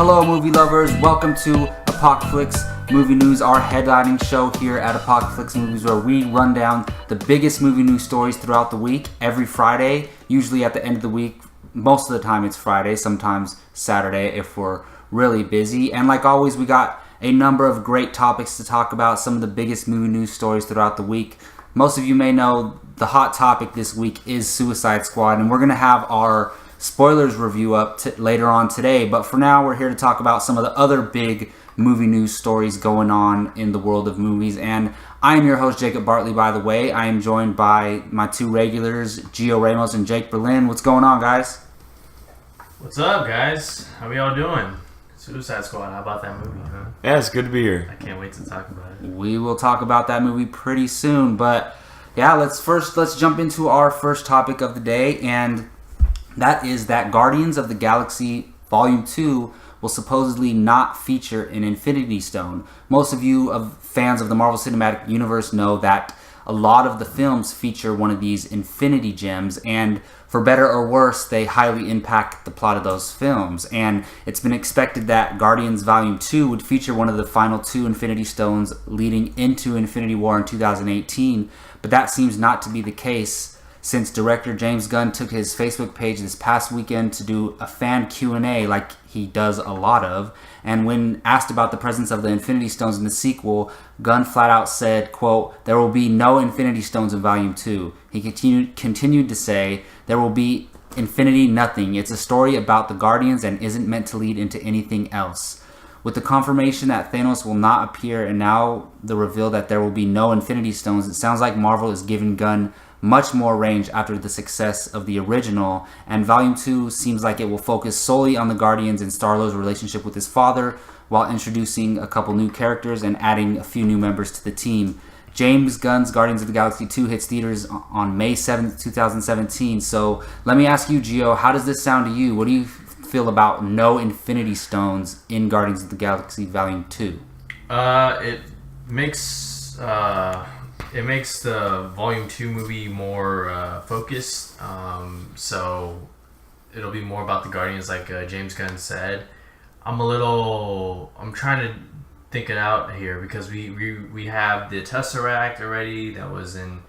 Hello movie lovers, welcome to Apocaflix Movie News, our headlining show here at Apocaflix Movies where we run down the biggest movie news stories throughout the week every Friday, usually at the end of the week. Most of the time it's Friday, sometimes Saturday if we're really busy. And like always, we got a number of great topics to talk about, some of the biggest movie news stories throughout the week. Most of you may know the hot topic this week is Suicide Squad, and we're going to have our spoilers review up later on today. But for now, we're here to talk about some of the other big movie news stories going on in the world of movies. And I am your host, Jacob Bartley, by the way. I am joined by my two regulars, Gio Ramos and Jake Berlin. What's going on, guys? What's up, guys? How we all doing? Suicide Squad, how about that movie, huh? Yeah, it's good to be here. I can't wait to talk about it. We will talk about that movie pretty soon. But yeah, let's jump into our first topic of the day, and that is that Guardians of the Galaxy Volume 2 will supposedly not feature an Infinity Stone. Most of you fans of the Marvel Cinematic Universe know that a lot of the films feature one of these Infinity Gems, and for better or worse, they highly impact the plot of those films. And it's been expected that Guardians Volume 2 would feature one of the final two Infinity Stones leading into Infinity War in 2018, but that seems not to be the case, since director James Gunn took his Facebook page this past weekend to do a fan Q&A like he does a lot of. And when asked about the presence of the Infinity Stones in the sequel, Gunn flat out said, quote, "There will be no Infinity Stones in Volume 2. He continued to say, "There will be Infinity nothing. It's a story about the Guardians and isn't meant to lead into anything else." With the confirmation that Thanos will not appear and now the reveal that there will be no Infinity Stones, it sounds like Marvel is giving Gunn much more range after the success of the original, and Volume 2 seems like it will focus solely on the Guardians and Star-Lord's relationship with his father, while introducing a couple new characters and adding a few new members to the team. James Gunn's Guardians of the Galaxy 2 hits theaters on May 7th, 2017, so let me ask you, Gio, how does this sound to you? What do you feel about no Infinity Stones in Guardians of the Galaxy Volume 2? It makes the Volume 2 movie more focused, so it'll be more about the Guardians, like James Gunn said. I'm trying to think it out here, because we have the Tesseract already that was in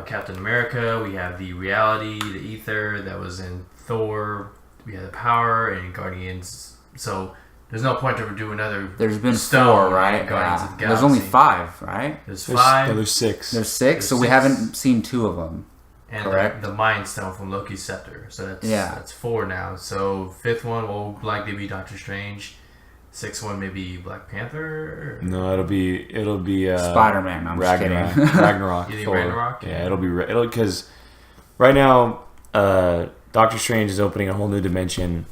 Captain America. We have the reality, the ether that was in Thor. We have the power and Guardians. So there's no point to do another. There's been stone, 4, right? Guardians of the Galaxy. There's only 5, right? There's 5. No, there's 6. There's 6, so we haven't seen 2 of them. And correct? The Mind Stone from Loki's scepter. So that's 4 now. So 5th one will likely be Doctor Strange. 6th one maybe Black Panther. No, it'll be Spider-Man. I'm just kidding. Ragnarok. You think Ragnarok? Yeah, it'll because right now Doctor Strange is opening a whole new dimension,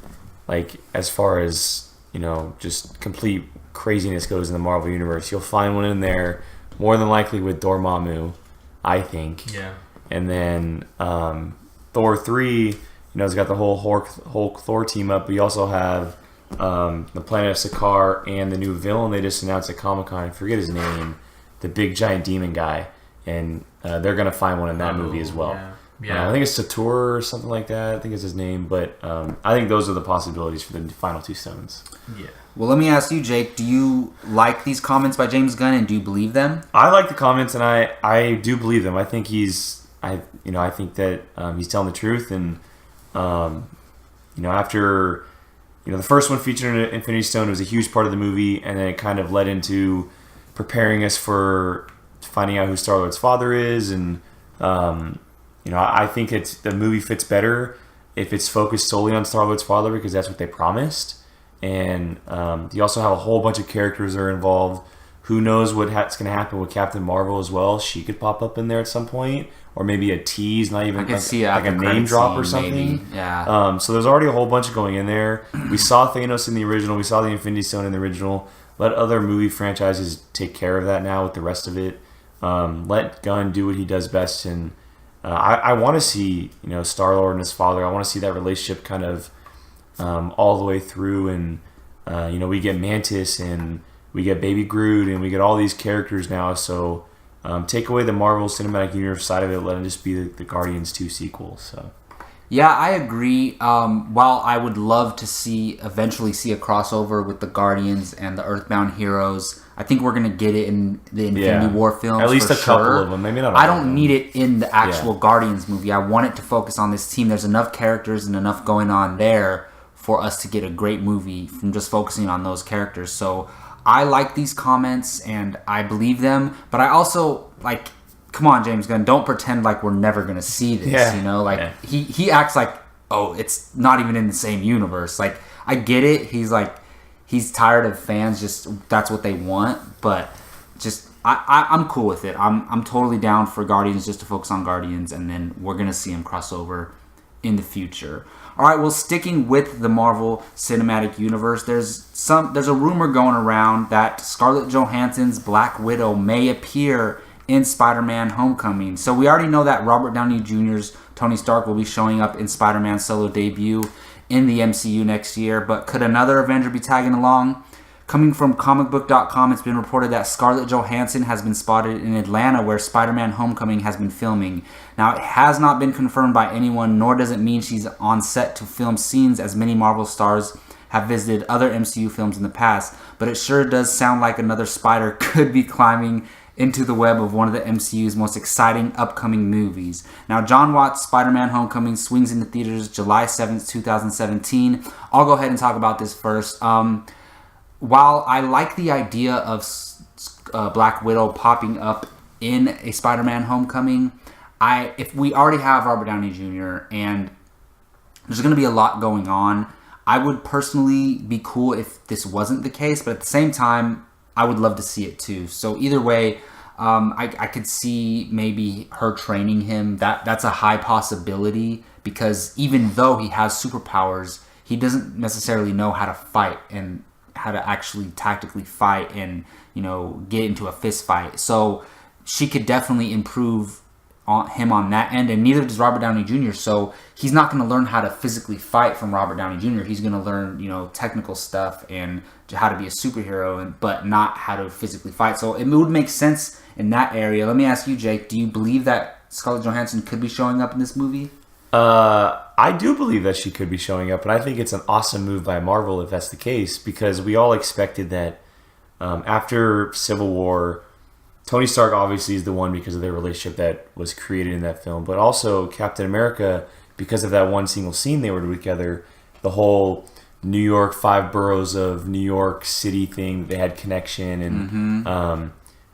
like as far as, just complete craziness goes in the Marvel Universe. You'll find one in there, more than likely with Dormammu, I think. Yeah. And then Thor 3, it's got the whole Hulk Thor team up. We also have the planet of Sakaar and the new villain they just announced at Comic-Con. I forget his name. The big giant demon guy. And they're going to find one in that movie as well. Yeah. I think it's Sator or something like that. I think it's his name. But I think those are the possibilities for the final 2 stones. Yeah. Well, let me ask you, Jake, do you like these comments by James Gunn, and do you believe them? I like the comments, and I do believe them. I think I think that he's telling the truth, and after the first one featured an Infinity Stone, it was a huge part of the movie, and then it kind of led into preparing us for finding out who Star-Lord's father is, and I think the movie fits better if it's focused solely on Star-Lord's father, because that's what they promised. And you also have a whole bunch of characters that are involved. Who knows what's going to happen with Captain Marvel as well? She could pop up in there at some point, or maybe a tease, not even like a name drop or something. Maybe. Yeah. So there's already a whole bunch going in there. We saw Thanos in the original. We saw the Infinity Stone in the original. Let other movie franchises take care of that now with the rest of it. Let Gunn do what he does best, and I want to see Star-Lord and his father. I want to see that relationship kind of all the way through, and we get Mantis, and we get Baby Groot, and we get all these characters now. So take away the Marvel Cinematic Universe side of it, let it just be the Guardians 2 sequel. So Yeah, I agree. While I would love to eventually see a crossover with the Guardians and the Earthbound heroes, I think we're gonna get it in the Infinity War films. At least for a couple sure. of them, maybe not. I don't need it in the actual Guardians movie. I want it to focus on this team. There's enough characters and enough going on there for us to get a great movie from just focusing on those characters. So I like these comments and I believe them, but I also like. Come on, James Gunn, don't pretend like we're never going to see this, you know? Like, he acts like, oh, it's not even in the same universe. Like, I get it. He's tired of fans, just, that's what they want. But just, I'm cool with it. I'm totally down for Guardians just to focus on Guardians, and then we're going to see him cross over in the future. All right, well, sticking with the Marvel Cinematic Universe, there's a rumor going around that Scarlett Johansson's Black Widow may appear in Spider-Man Homecoming. So we already know that Robert Downey Jr.'s Tony Stark will be showing up in Spider-Man's solo debut in the MCU next year, but could another Avenger be tagging along? Coming from comicbook.com, it's been reported that Scarlett Johansson has been spotted in Atlanta where Spider-Man Homecoming has been filming. Now, it has not been confirmed by anyone, nor does it mean she's on set to film scenes as many Marvel stars have visited other MCU films in the past, but it sure does sound like another spider could be climbing into the web of one of the MCU's most exciting upcoming movies. Now, John Watts' Spider-Man Homecoming swings into theaters July 7th, 2017. I'll go ahead and talk about this first. While I like the idea of Black Widow popping up in a Spider-Man Homecoming, if we already have Robert Downey Jr. and there's going to be a lot going on, I would personally be cool if this wasn't the case, but at the same time, I would love to see it too. So either way, I could see maybe her training him. That's a high possibility because even though he has superpowers, he doesn't necessarily know how to fight and how to actually tactically fight and, you know, get into a fist fight. So she could definitely improve him on that end, and neither does Robert Downey Jr. So he's not going to learn how to physically fight from Robert Downey Jr. He's going to learn, you know, technical stuff and how to be a superhero, but not how to physically fight. So it would make sense in that area. Let me ask you, Jake, do you believe that Scarlett Johansson could be showing up in this movie? I do believe that she could be showing up, and I think it's an awesome move by Marvel if that's the case, because we all expected that after Civil War, Tony Stark obviously is the one because of their relationship that was created in that film, but also Captain America, because of that one single scene they were together, the whole New York, 5 boroughs of New York City thing, they had connection, and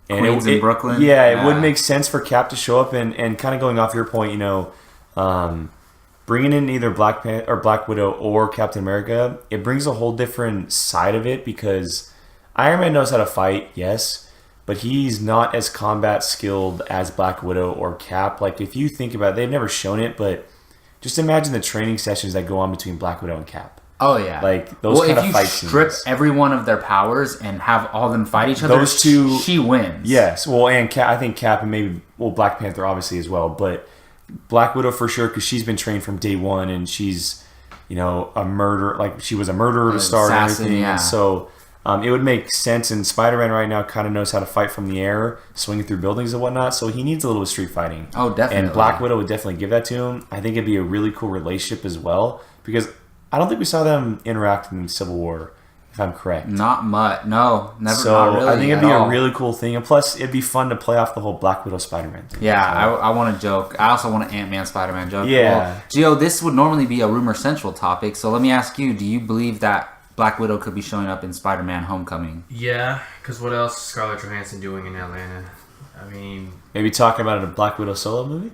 Queens and Brooklyn. Yeah, it would make sense for Cap to show up, and kind of going off your point, you know, bringing in either Black Widow or Captain America, it brings a whole different side of it, because Iron Man knows how to fight, yes, but he's not as combat skilled as Black Widow or Cap. Like, if you think about it, they've never shown it, but just imagine the training sessions that go on between Black Widow and Cap. Oh, yeah. Like, those kind of fight scenes. If you strip every one of their powers and have all of them fight each other, those two, she wins. Yes. Well, and I think Cap and maybe, Black Panther obviously as well, but Black Widow for sure, because she's been trained from day one, and she's, you know, a murderer. Like, she was a murderer to start and everything. Yeah. And so it would make sense, and Spider-Man right now kind of knows how to fight from the air, swinging through buildings and whatnot, so he needs a little street fighting. Oh, definitely. And Black Widow would definitely give that to him. I think it'd be a really cool relationship as well, because I don't think we saw them interact in Civil War, if I'm correct. Not much. No, never. So not really I think it'd be a really cool thing, and plus it'd be fun to play off the whole Black Widow Spider-Man thing. Yeah, I want to joke. I also want an Ant-Man Spider-Man joke. Yeah. Well, Gio, this would normally be a rumor central topic, so let me ask you: do you believe that Black Widow could be showing up in Spider-Man Homecoming? Yeah, because what else is Scarlett Johansson doing in Atlanta? I mean, maybe talking about a Black Widow solo movie.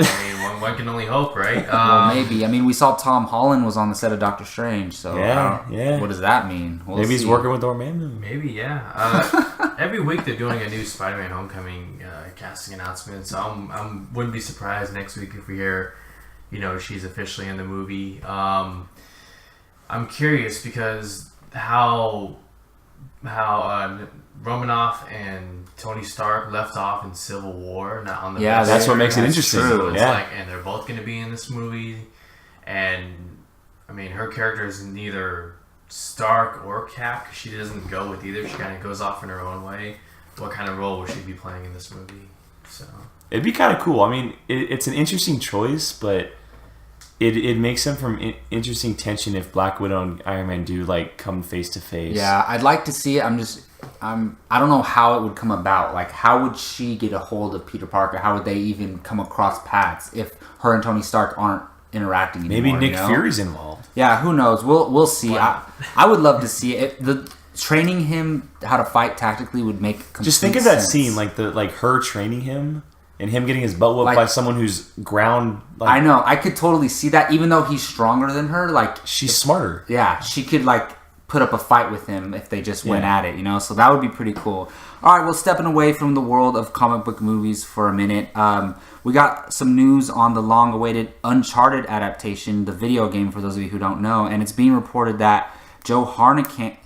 I mean, one can only hope, right? Well, maybe. I mean, we saw Tom Holland was on the set of Doctor Strange, so yeah. What does that mean? Maybe he's working with Dormammu. Maybe, yeah. Every week they're doing a new Spider-Man Homecoming casting announcement, so I wouldn't be surprised next week if we hear, you know, she's officially in the movie. I'm curious because how Romanoff and Tony Stark left off in Civil War, not on the that's what makes it interesting. True. It's like, and they're both going to be in this movie, and I mean, her character is neither Stark or Cap, 'cause she doesn't go with either. She kind of goes off in her own way. What kind of role will she be playing in this movie? So it'd be kind of cool. I mean, it's an interesting choice, but it makes them from interesting tension if Black Widow and Iron Man do like come face to face. Yeah, I'd like to see it. I don't know how it would come about. Like, how would she get a hold of Peter Parker? How would they even come across paths if her and Tony Stark aren't interacting anymore? Maybe Nick Fury's involved. Yeah, who knows? We'll see. I would love to see it. The training him how to fight tactically would make complete Just think of that sense. scene, like her training him and him getting his butt whooped by someone who's ground. Like, I know. I could totally see that. Even though he's stronger than her, like she's smarter. Yeah, she could like put up a fight with him if they just went at it, you know? So that would be pretty cool. All right, well, stepping away from the world of comic book movies for a minute, we got some news on the long-awaited Uncharted adaptation, the video game, for those of you who don't know, and it's being reported that Joe Carnahan,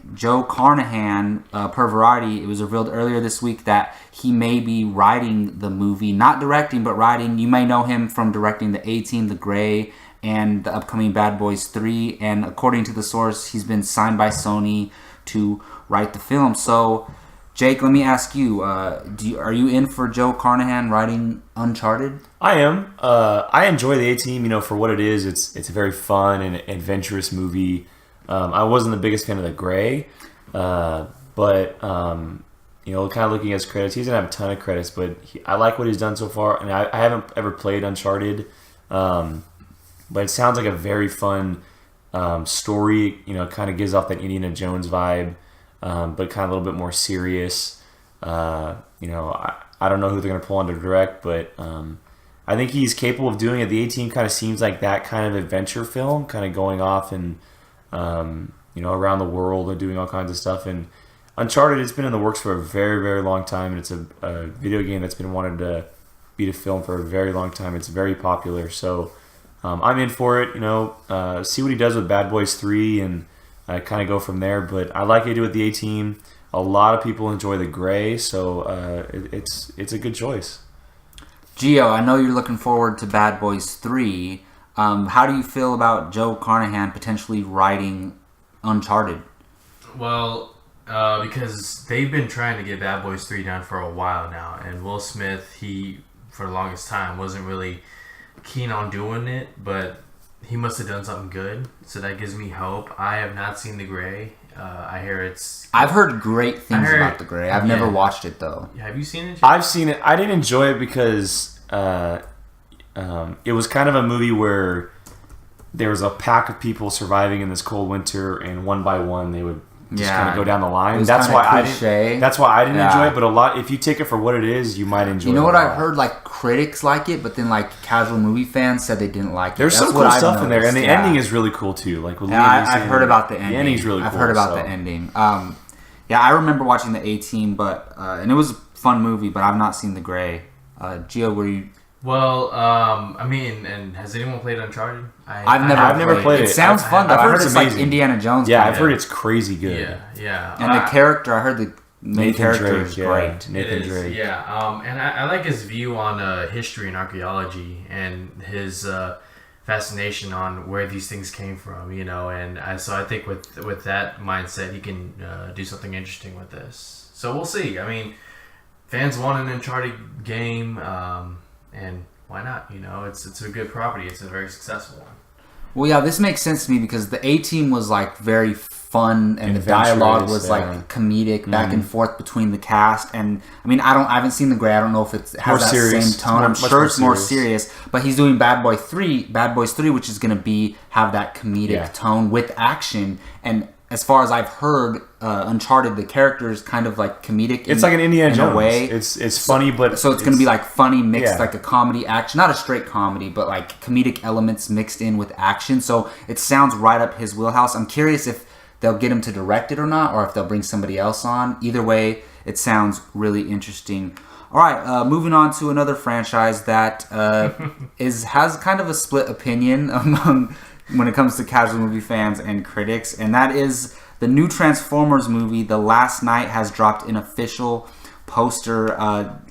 per Variety, it was revealed earlier this week that he may be writing the movie, not directing, but writing. You may know him from directing The A-Team, The Grey, and the upcoming Bad Boys 3, and according to the source, he's been signed by Sony to write the film. So, Jake, let me ask you, are you in for Joe Carnahan writing Uncharted? I am. I enjoy the A-Team, for what it is. It's a very fun and adventurous movie. I wasn't the biggest fan of The Grey, but kind of looking at his credits, he doesn't have a ton of credits, but I like what he's done so far, and I haven't ever played Uncharted, but it sounds like a very fun story. Kind of gives off that Indiana Jones vibe, but kind of a little bit more serious. I don't know who they're going to pull on to direct, but I think he's capable of doing it. The A-Team kind of seems like that kind of adventure film, kind of going off and around the world and doing all kinds of stuff. And Uncharted, it's been in the works for a very, very long time, and it's a video game that's been wanted to be a film for a very long time. It's very popular, so I'm in for it. See what he does with Bad Boys 3 and kind of go from there. But I like what he did with the A-Team. A lot of people enjoy The Grey, so it's a good choice. Gio, I know you're looking forward to Bad Boys 3. How do you feel about Joe Carnahan potentially writing Uncharted? Well, because they've been trying to get Bad Boys 3 done for a while now, and Will Smith, he, for the longest time, wasn't really keen on doing it, but he must have done something good, so that gives me hope. I have not seen The Grey. I've heard great things about The Grey. I've never watched it, though. Have you seen it? I've seen it. I didn't enjoy it because it was kind of a movie where there was a pack of people surviving in this cold winter, and one by one they would just kind of go down the line. That's why I didn't enjoy it. But if you take it for what it is, you might enjoy it. You know what I've heard? Like, critics like it, but then like casual movie fans said they didn't like it. There's some cool stuff in there, and the ending is really cool too. Like, with I've heard about the ending. The ending's really cool. I've heard about the ending. I remember watching the A-Team, but and it was a fun movie, but I've not seen The Grey. Gio, were you? Well, and has anyone played Uncharted? I've never played it. It sounds fun, though. I've heard it's like Indiana Jones. Yeah, I've heard it's crazy good. Yeah. And the character, I heard the main character is great. Nathan Drake. Yeah, and I like his view on history and archaeology, and his fascination on where these things came from, so I think with that mindset, he can do something interesting with this. So we'll see. I mean, fans want an Uncharted game, and why not? It's a good property. It's a very successful one. Well, yeah, this makes sense to me because the A-Team was like very fun, and the dialogue was like comedic, back and forth between the cast. And I mean, I haven't seen The Grey. I don't know if it has that same tone. I'm sure it's more serious. But he's doing Bad Boys 3, which is going to have that comedic tone with action. And as far as I've heard, Uncharted, the character is kind of like comedic. It's like an Indiana Jones way. It's funny, but so it's going to be like funny mixed, like a comedy action, not a straight comedy, but like comedic elements mixed in with action. So it sounds right up his wheelhouse. I'm curious if they'll get him to direct it or not, or if they'll bring somebody else on. Either way, it sounds really interesting. All right, moving on to another franchise that has kind of a split opinion among when it comes to casual movie fans and critics, and that is the new Transformers movie. The Last Night has dropped an official poster.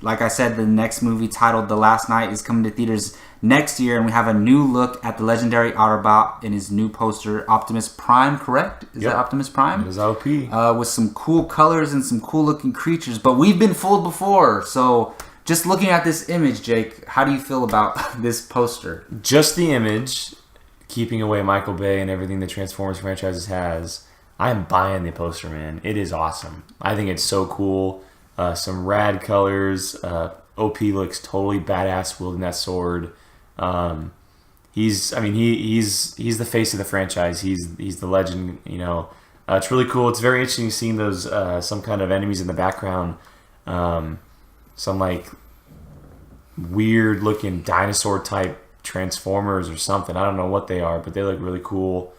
Like I said, the next movie titled The Last Night is coming to theaters next year, and we have a new look at the legendary Autobot in his new poster, Optimus Prime, correct? Is that Optimus Prime? It is OP. With some cool colors and some cool looking creatures, but we've been fooled before, so just looking at this image, Jake, how do you feel about this poster? Just the image, keeping away Michael Bay and everything the Transformers franchises has, I'm buying the poster, man. It is awesome. I think it's so cool. Some rad colors. OP looks totally badass wielding that sword. He's the face of the franchise. He's the legend. It's really cool. It's very interesting seeing those some kind of enemies in the background. Some like weird looking dinosaur type Transformers or something. I don't know what they are, but they look really cool.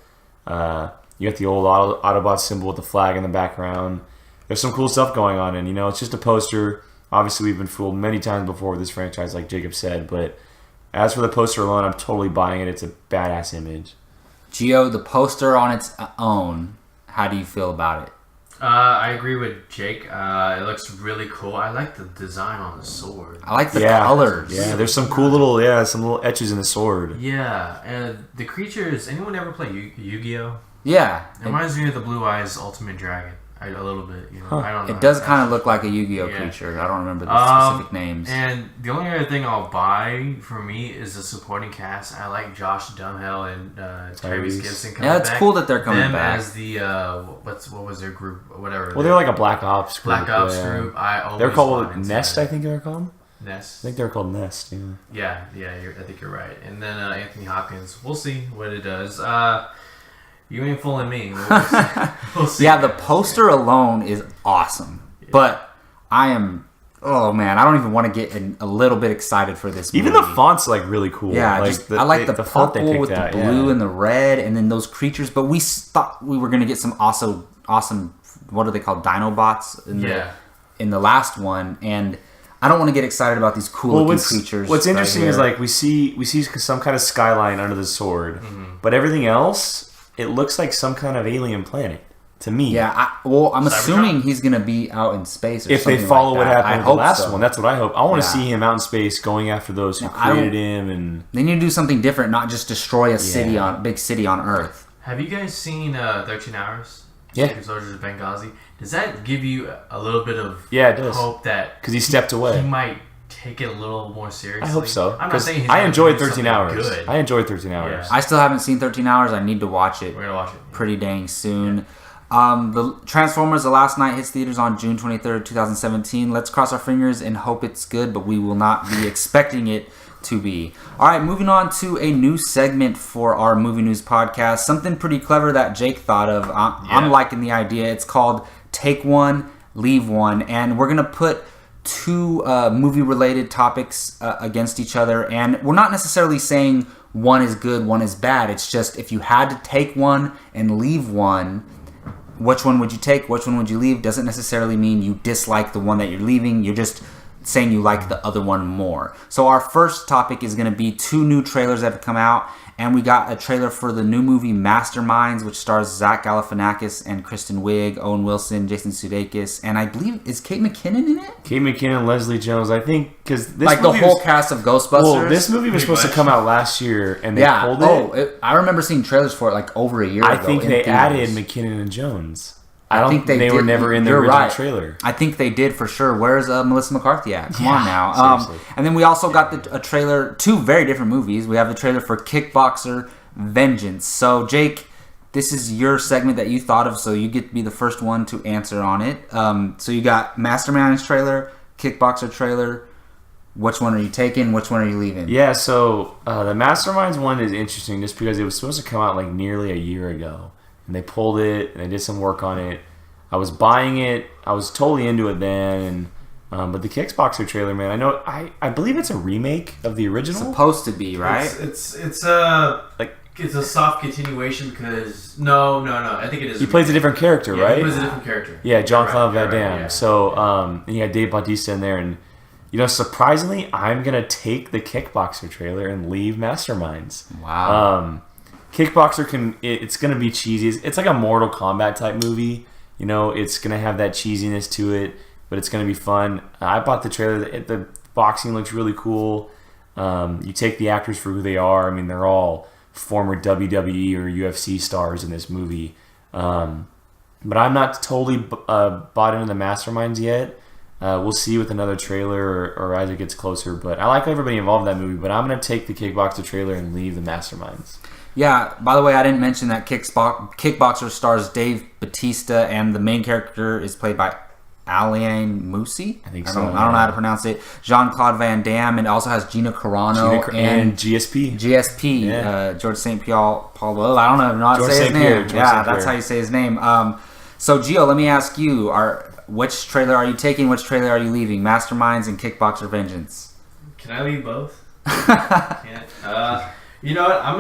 You got the old Autobot symbol with the flag in the background. There's some cool stuff going on, and it's just a poster. Obviously, we've been fooled many times before with this franchise, like Jacob said, but as for the poster alone, I'm totally buying it. It's a badass image. Gio, the poster on its own, how do you feel about it? I agree with Jake. It looks really cool. I like the design on the sword. I like the colors. Yeah, there's some cool little etches in the sword. Yeah, and the creatures. Anyone ever play Yu-Gi-Oh? Yeah. It reminds me of the Blue Eyes Ultimate Dragon. A little bit, I don't know. It does kind of look like a Yu-Gi-Oh creature. I don't remember the specific names. And the only other thing I'll buy for me is the supporting cast. I like Josh Duhamel and Tyrese Gibson coming back. Yeah, it's cool that they're coming back. As the what was their group? Whatever. Well, they're like a Black Ops group. Black Ops group. They're called Nest, I think they're called. Nest. I think they're called Nest. Yeah. I think you're right. And then Anthony Hopkins. We'll see what it does. You ain't fooling me. We'll see. Yeah, the poster alone is awesome. Yeah. But I am... Oh, man. I don't even want to get a little bit excited for this movie. Even the font's, really, cool. Yeah, I like the purple with the blue and the red, and then those creatures. But we thought we were going to get some awesome... What are they called? Dinobots? In the last one. And I don't want to get excited about these cool-looking creatures. What's interesting is, we see some kind of skyline under the sword. Mm-hmm. But everything else... It looks like some kind of alien planet to me. Yeah, I'm assuming he's going to be out in space or if something they follow like what happened with the last one. That's what I hope. I want to see him out in space going after those who created him. And they need to do something different, not just destroy a big city on Earth. Have you guys seen 13 Hours? Yeah. Secret Soldiers of Benghazi. Does that give you a little bit of it does. Hope that... Because he stepped away. He might take it a little more seriously. I hope so. I'm not saying he's I enjoyed do 13 Hours. Good. I enjoyed 13 Hours. I still haven't seen 13 Hours. I need to watch it. We're going to watch it. Pretty dang soon. Yeah. The Transformers: The Last Night hits theaters on June 23rd, 2017. Let's cross our fingers and hope it's good, but we will not be expecting it to be. All right, moving on to a new segment for our Movie News podcast. Something pretty clever that Jake thought of. I'm liking the idea. It's called Take One, Leave One, and we're going to put two movie-related topics against each other, and we're not necessarily saying one is good, one is bad. It's just if you had to take one and leave one, which one would you take, which one would you leave? Doesn't necessarily mean you dislike the one that you're leaving. You're just saying you like the other one more. So our first topic is going to be two new trailers that have come out, and we got a trailer for the new movie Masterminds, which stars Zach Galifianakis and Kristen Wiig, Owen Wilson, Jason Sudeikis, and I believe, is Kate McKinnon in it? Kate McKinnon, Leslie Jones, I think, because this movie the whole cast of Ghostbusters? Well, this movie was supposed to come out last year, and they pulled it. I remember seeing trailers for it over a year ago. I think they added McKinnon and Jones. I think they were never in the original trailer. I think they did for sure. Where's Melissa McCarthy at? Come on now. And then we also got a trailer, two very different movies. We have the trailer for Kickboxer Vengeance. So, Jake, this is your segment that you thought of, so you get to be the first one to answer on it. So you got Masterminds trailer, Kickboxer trailer. Which one are you taking? Which one are you leaving? Yeah, so the Masterminds one is interesting just because it was supposed to come out nearly a year ago. And they pulled it, and they did some work on it. I was buying it. I was totally into it then. But the Kickboxer trailer, man, I believe it's a remake of the original. Supposed to be, right? It's a soft continuation because no. I think it is. He plays a different character, right? He plays a different character. Yeah, Jean-Claude Van Damme. Right, yeah. So, and you got Dave Bautista in there, and surprisingly, I'm gonna take the Kickboxer trailer and leave Masterminds. Wow. Kickboxer it's going to be cheesy. It's like a Mortal Kombat type movie. It's going to have that cheesiness to it, but it's going to be fun. I bought the trailer. The boxing looks really cool. You take the actors for who they are. I mean, they're all former WWE or UFC stars in this movie. But I'm not totally bought into the Masterminds yet. We'll see with another trailer or as it gets closer. But I like everybody involved in that movie. But I'm going to take the Kickboxer trailer and leave the Masterminds. Yeah, by the way, I didn't mention that Kickboxer stars Dave Bautista, and the main character is played by Alain Moussi. I think I so. don't know how to pronounce it. Jean-Claude Van Damme, and it also has Gina Carano and GSP. George St. Paul. I don't know how to say his name. Yeah, that's how you say his name. So, Gio, let me ask you: which trailer are you taking? Which trailer are you leaving? Masterminds and Kickboxer Vengeance. Can I leave both? Can't. You know what? I'm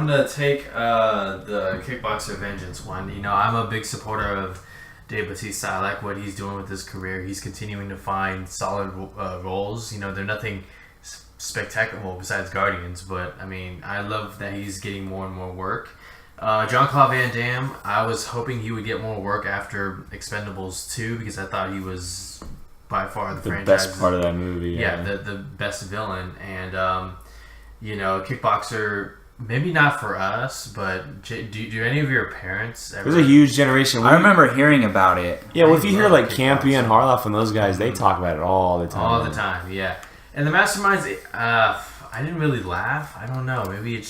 gonna take the Kickboxer Vengeance one. You know, I'm a big supporter of Dave Bautista. I like what he's doing with his career. He's continuing to find solid roles. You know, they're nothing spectacular besides Guardians, but I mean, I love that he's getting more and more work. Jean-Claude Van Damme, I was hoping he would get more work after Expendables 2 because I thought he was by far the franchise best part of that movie. Yeah, the best villain. And you know, Kickboxer, maybe not for us, but do any of your parents ever... There's a huge generation. I remember hearing about it. Yeah, well, if you hear like Campy and Harloff and those guys, they talk about it all the time. All the time, yeah. And the Masterminds, I didn't really laugh. I don't know. Maybe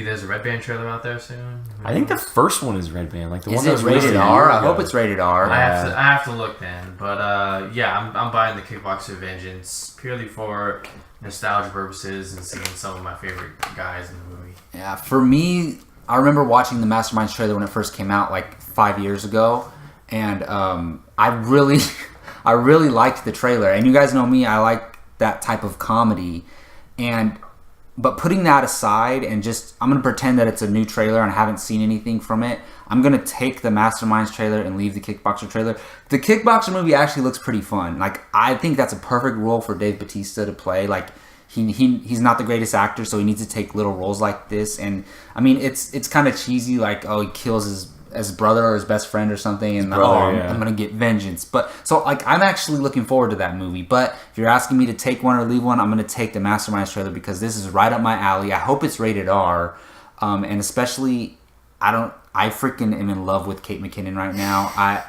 there's a Red Band trailer out there soon. I think the first one is Red Band. Like the is one that was rated R? I hope it's rated R. I have to look then. But yeah, I'm buying the Kickboxer Vengeance purely for nostalgia purposes and seeing some of my favorite guys in the movie. Yeah, for me, I remember watching the Masterminds trailer when it first came out like 5 years ago, and I really liked the trailer. And you guys know me, I like that type of comedy. But putting that aside and I'm going to pretend that it's a new trailer and I haven't seen anything from it. I'm going to take the Masterminds trailer and leave the Kickboxer trailer. The Kickboxer movie actually looks pretty fun. Like, I think that's a perfect role for Dave Bautista to play. Like, he's not the greatest actor, so he needs to take little roles like this. And, I mean, it's kind of cheesy, like, oh, he kills his brother or his best friend or something, and I'm going to get vengeance. But, so, like, I'm actually looking forward to that movie. But if you're asking me to take one or leave one, I'm going to take the Masterminds trailer because this is right up my alley. I hope it's rated R. And especially, I freaking am in love with Kate McKinnon right now.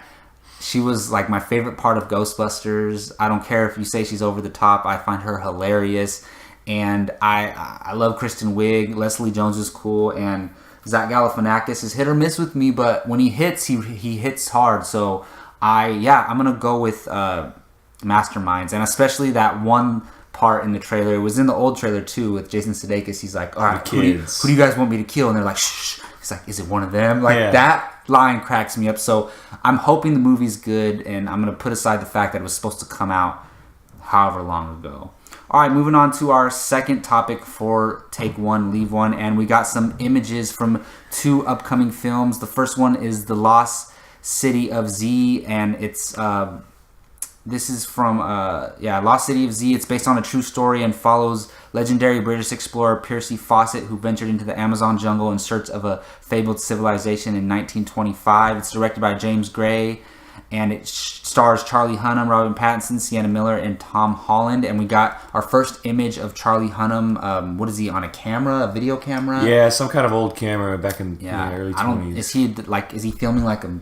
She was like my favorite part of Ghostbusters. I don't care if you say she's over the top. I find her hilarious. And I love Kristen Wiig. Leslie Jones is cool. And Zach Galifianakis is hit or miss with me, but when he hits, he hits hard. So I'm going to go with Masterminds. And especially that one part in the trailer. It was in the old trailer too with Jason Sudeikis. He's like, all right, who do you guys want me to kill? And they're like, shh. He's like, is it one of them? Like, that line cracks me up. So I'm hoping the movie's good, and I'm going to put aside the fact that it was supposed to come out however long ago. All right, moving on to our second topic for Take One, Leave One. And we got some images from 2 upcoming films. The first one is The Lost City of Z, and it's... This is from, Lost City of Z. It's based on a true story and follows legendary British explorer Percy Fawcett, who ventured into the Amazon jungle in search of a fabled civilization in 1925. It's directed by James Gray, and it stars Charlie Hunnam, Robin Pattinson, Sienna Miller, and Tom Holland. And we got our first image of Charlie Hunnam. What is he, on a camera, a video camera? Yeah, some kind of old camera back in the early 20s. Is he filming like a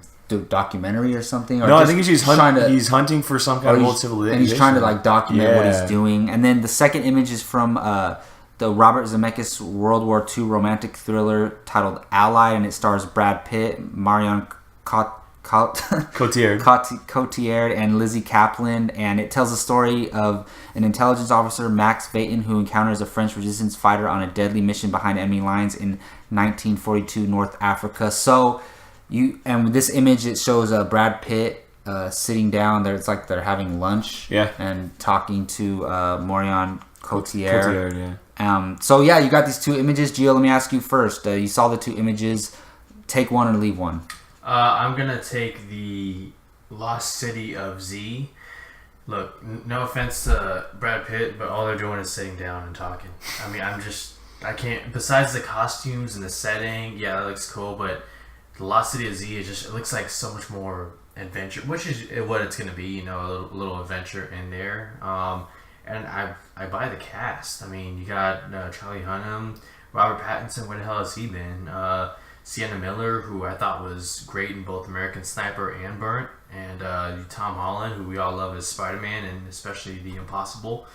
documentary or something? Or no, I think he's hunting for some kind of old civilization. And he's trying to like document what he's doing. And then the second image is from the Robert Zemeckis World War II romantic thriller titled Ally, and it stars Brad Pitt, Marion Cotillard, and Lizzie Kaplan. And it tells the story of an intelligence officer, Max Veyton, who encounters a French resistance fighter on a deadly mission behind enemy lines in 1942 North Africa. So and this image, it shows Brad Pitt sitting down there. It's like they're having lunch and talking to Marion Cotillard. So you got these 2 images. Gio, let me ask you first. You saw the 2 images. Take one or leave one. I'm going to take the Lost City of Z. Look, no offense to Brad Pitt, but all they're doing is sitting down and talking. I mean, I can't, besides the costumes and the setting, that looks cool, but the Lost City of Z, it looks like so much more adventure, which is what it's going to be, a little adventure in there. And I buy the cast. I mean, you got Charlie Hunnam, Robert Pattinson, where the hell has he been? Sienna Miller, who I thought was great in both American Sniper and Burnt. and Tom Holland, who we all love as Spider-Man, and especially the Impossible.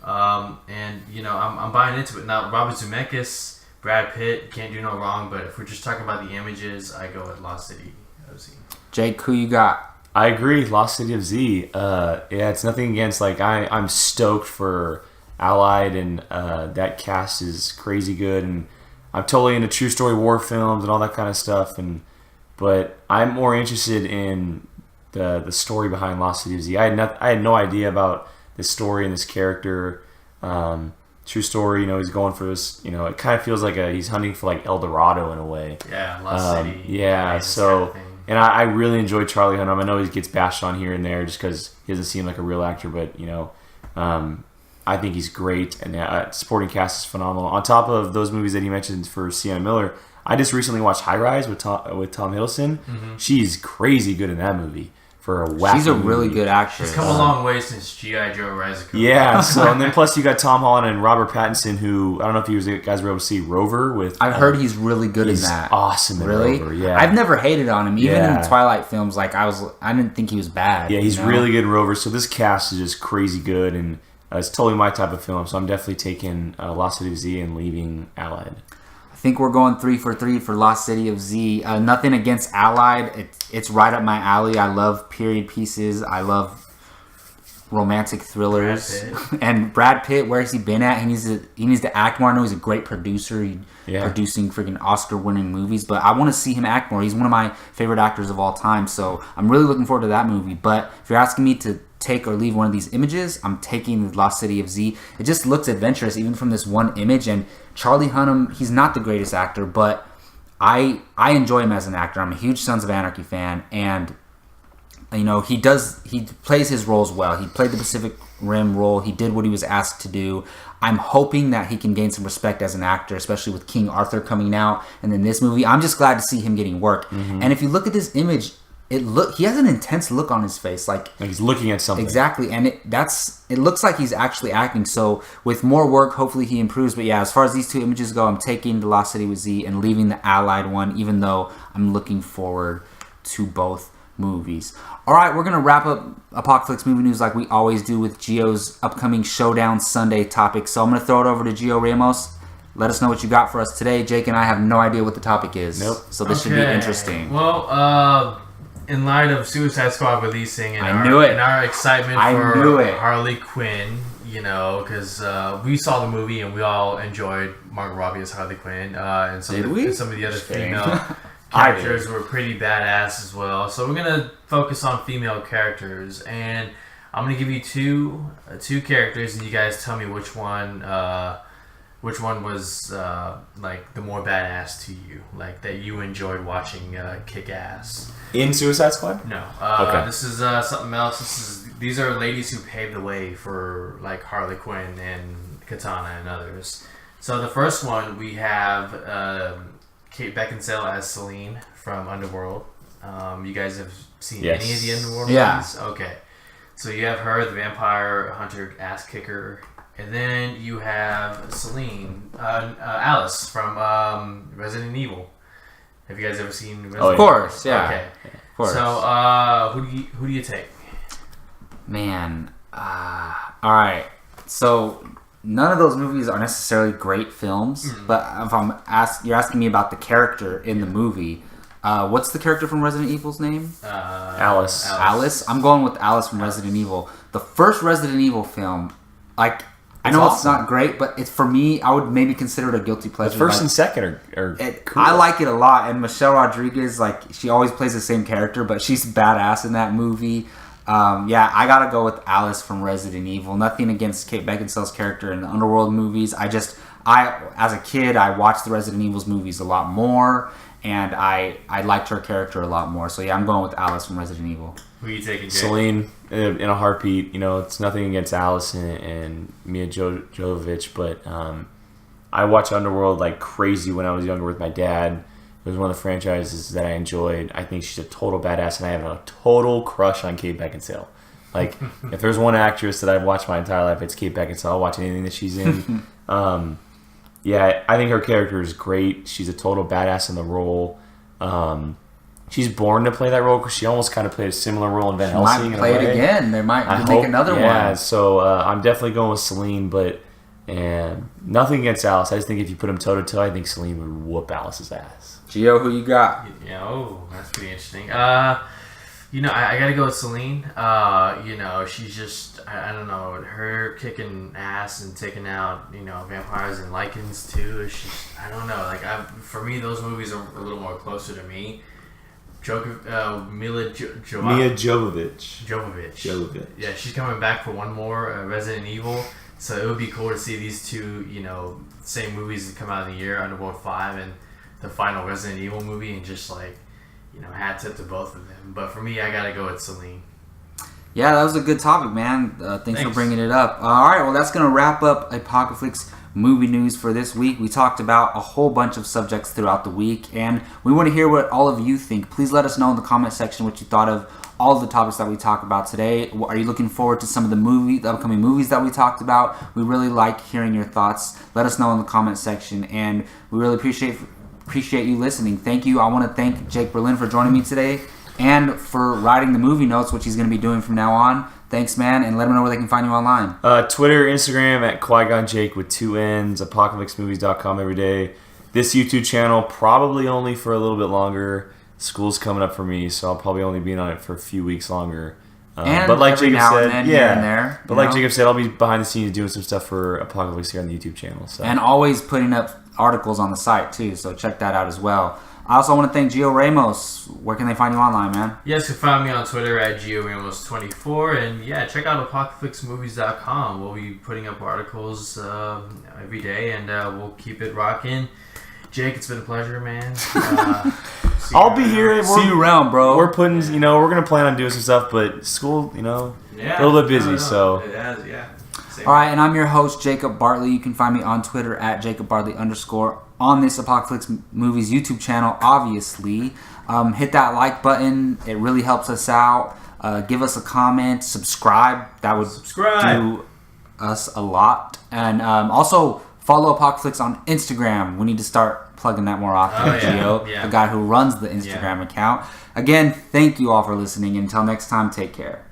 And I'm buying into it now. Robert Zemeckis, Brad Pitt, can't do no wrong. But if we're just talking about the images, I go with Lost City of Z. Jake, who you got? I agree. Lost City of Z. Yeah, it's nothing against. Like I'm stoked for Allied, and that cast is crazy good, and I'm totally into true story war films and all that kind of stuff. But I'm more interested in the story behind Lost City of Z. I had no idea about this story and this character. True story. He's going for this. It kind of feels like he's hunting for like El Dorado in a way. Yeah, Lost City. Yeah. So. And I really enjoy Charlie Hunnam. I know he gets bashed on here and there just because he doesn't seem like a real actor, but I think he's great, and supporting cast is phenomenal. On top of those movies that he mentioned for Sienna Miller, I just recently watched High Rise with Tom Hiddleston. Mm-hmm. She's crazy good in that movie. For a wacky She's a really good actress. She's come a long way since G.I. Joe Rise of Cobra. Yeah, and then plus you got Tom Holland and Robert Pattinson, who I don't know if you guys were able to see Rover with. I've heard he's really good in that. Awesome in really? Rover, yeah. I've never hated on him, even in the Twilight films. Like I didn't think he was bad. Yeah, he's really good in Rover. So this cast is just crazy good, and it's totally my type of film. So I'm definitely taking Lost City of Z and leaving Allied. I think we're going 3 for 3 for Lost City of Z. Nothing against Allied. It's right up my alley. I love period pieces. I love romantic thrillers. And Brad Pitt, where has he been at? He needs to act more. I know he's a great producer. He's producing freaking Oscar-winning movies. But I want to see him act more. He's one of my favorite actors of all time. So I'm really looking forward to that movie. But if you're asking me to take or leave one of these images, I'm taking the Lost City of Z. It just looks adventurous, even from this one image. And Charlie Hunnam, he's not the greatest actor, but I enjoy him as an actor. I'm a huge Sons of Anarchy fan, and he plays his roles well. He played the Pacific Rim role. He did what he was asked to do. I'm hoping that he can gain some respect as an actor, especially with King Arthur coming out, and then this movie. I'm just glad to see him getting work. Mm-hmm. And if you look at this image, he has an intense look on his face, like he's looking at something. Exactly, and it looks like he's actually acting. So with more work, hopefully he improves. But yeah, as far as these two images go, I'm taking the Lost City with Z and leaving the Allied one, even though I'm looking forward to both movies. All right, we're gonna wrap up Apocaflix movie news like we always do with Gio's upcoming Showdown Sunday topic. So I'm gonna throw it over to Gio Ramos. Let us know what you got for us today. Jake and I have no idea what the topic is. Nope. So this should be interesting. Well, in light of Suicide Squad releasing and our excitement for Harley Quinn, because we saw the movie and we all enjoyed Margot Robbie as Harley Quinn, and some of the other female characters were pretty badass as well. So we're gonna focus on female characters, and I'm gonna give you two characters, and you guys tell me which one was like the more badass to you, like that you enjoyed watching kick ass. In Suicide Squad? No. Okay. This is something else. These are ladies who paved the way for like Harley Quinn and Katana and others. So the first one we have Kate Beckinsale as Selene from Underworld. You guys have seen any of the Underworld movies? Okay. So you have her, the vampire hunter ass kicker. And then you have Selene, Alice from Resident Evil. Have you guys ever seen Resident Evil? Of course, yeah. Okay. Of course. So, who do you take? Man, all right. So none of those movies are necessarily great films, but if you're asking me about the character in the movie. What's the character from Resident Evil's name? Alice. Alice. I'm going with Alice from Resident Evil. The first Resident Evil film, like. I know awesome. It's not great, but it's for me. I would maybe consider it a guilty pleasure. The first and second are cool. I like it a lot, and Michelle Rodriguez, like she always plays the same character, but she's badass in that movie. I gotta go with Alice from Resident Evil. Nothing against Kate Beckinsale's character in the Underworld movies. I as a kid, I watched the Resident Evil's movies a lot more, and I liked her character a lot more. So yeah, I'm going with Alice from Resident Evil. Who are you taking, Jay? Selene, in a heartbeat. It's nothing against Alice and Mia Jovovich, but I watched Underworld like crazy when I was younger with my dad. It was one of the franchises that I enjoyed. I think she's a total badass, and I have a total crush on Kate Beckinsale. Like, if there's one actress that I've watched my entire life, it's Kate Beckinsale. I'll watch anything that she's in. I think her character is great. She's a total badass in the role. she's born to play that role because she almost kind of played a similar role in Van She Helsing. might play it again. They might I make hope, another one. Yeah, so I'm definitely going with Celine, but nothing against Alice. I just think if you put them toe to toe, I think Celine would whoop Alice's ass. Gio, who you got? That's pretty interesting. I gotta go with Celine. She's just, I don't know, her kicking ass and taking out, vampires and lichens too. It's just, I don't know. Like, for me, those movies are a little more closer to me. Mia Jovovich. Yeah, she's coming back for one more Resident Evil. So it would be cool to see these two, same movies that come out in the year, Underworld 5 and the final Resident Evil movie, and just like, hat tip to both of them. But for me, I gotta go with Celine. Yeah, that was a good topic, man. Thanks for bringing it up. All right, well, that's going to wrap up Apocaflix movie news for this week. We talked about a whole bunch of subjects throughout the week, and we want to hear what all of you think. Please let us know in the comment section what you thought of all of the topics that we talked about today. Are you looking forward to some of the upcoming movies that we talked about? We really like hearing your thoughts. Let us know in the comment section, and we really appreciate you listening. Thank you. I want to thank Jake Berlin for joining me today and for writing the movie notes, which he's going to be doing from now on. Thanks, man, and let them know where they can find you online. Twitter, Instagram at Qui-Gon Jake with 2 N's, apocaflixmovies.com every day. This YouTube channel probably only for a little bit longer. School's coming up for me, so I'll probably only be on it for a few weeks longer. But like Jacob said, Jacob said, I'll be behind the scenes doing some stuff for Apocaflix here on the YouTube channel. So. And always putting up articles on the site too, so check that out as well. I also want to thank Gio Ramos. Where can they find you online, man? Yes, you can find me on Twitter at GioRamos24. And check out apocaflixmovies.com. We'll be putting up articles every day, and we'll keep it rocking. Jake, it's been a pleasure, man. I'll be here. See you around, bro. We're putting, we're going to plan on doing some stuff, but school, a little bit busy, so. It has, yeah. All right, and I'm your host, Jacob Bartley. You can find me on Twitter at JacobBartley_ on this Apocaflix Movies YouTube channel, obviously. Hit that like button. It really helps us out. Give us a comment. Subscribe. That would do us a lot. And also, follow Apocaflix on Instagram. We need to start plugging that more often, Gio, the guy who runs the Instagram account. Again, thank you all for listening. Until next time, take care.